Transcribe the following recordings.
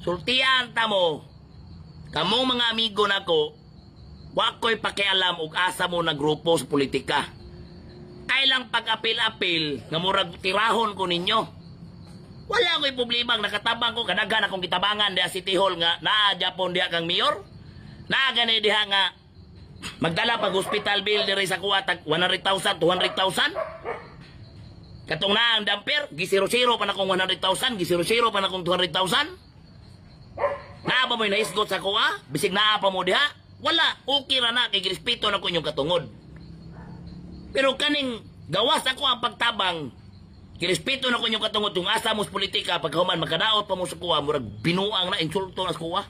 sultian ta mo, kamong mga amigo nako, wa ko'y pakialam og asa mo na grupo sa politika. Kailang pag-apil-apil nga murag tirahon ko ninyo. Wala ko'y problema nakatabang ko kadaghan akong gitabangan diha City Hall nga naa Japon diha kang mayor. Naa gani diha nga magdala pag hospital bill diri sa kuha tag 100,000, 200,000. Katong naa ang damper, gisiro-siro pa na kong 100,000, gisiro-siro pa na kong 200,000. Naa ba mo'y naisgot sa kuha? Bisig naa pa mo diha? Wala, okay ra na kay girespeto na ko inyong katungod. Pero kaning gawas ako ang pagtabang, kirespeto na ko inyong katungod yung asa mo sa politika, pagkahuman makadaot pa mo sa kuha, murag binuang na, insulto na sa kuha.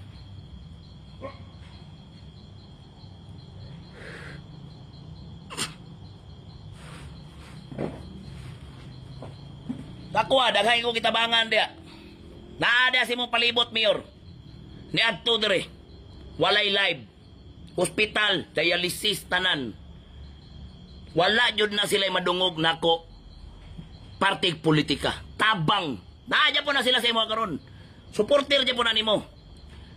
Sa kuha, daghay ko kitabangan diya. Naada si mong palibot, Mayor. Ni adto dire, walay live. Hospital, dialysis, tanan. Wala jud na sila madungog nako partig politika. Tabang. Naadya po na sila sa imo karon. Supporter dyan po na nimo.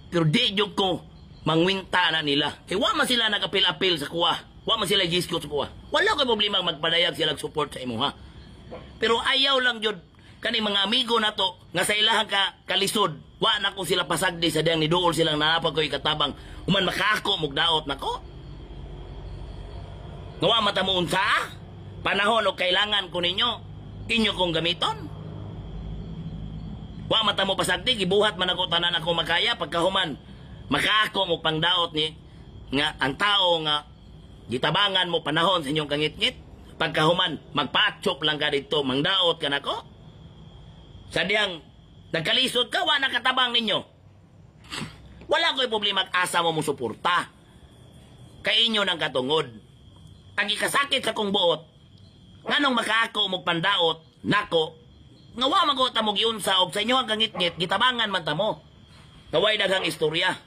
Pero di jud ko mangwinta na nila. Eh, wa man sila nag-apil-apil sa kuha. Wa man sila giskot sa kuha. Wala ko problema magpadayag sila support sa imo ha. Pero ayaw lang jud kani mga amigo na to nga sa ilahang kalisod. Wa na ko sila pasagdi sa diyang niduol silang naapag ko'y katabang. Uman makako mugdaot nako. Ngawa mata mo unsa? Panahon o kailangan ko ninyo, inyo kong gamiton. Wa mata mo pasagdi, gibuhat man ako tanan ako makaya, pagkahuman, makako mo pangdaot ni, nga ang tao nga, gitabangan mo panahon sa inyong kangit-ngit, pagkahuman, magpatsok lang ka dito, mangdaot ka nako. Sa diyang, nagkalisod ka, wa nakatabang ninyo. Wala ko'y problema asa mo suporta. Kay inyo ng katungod. Ang ikasakit sa kong buot, nganong makaako mo pandaot, nako, nga wa magot mo giunsa og sa inyo ang kangit-ngit, gitabangan man ta mo. Kaway daghang istorya.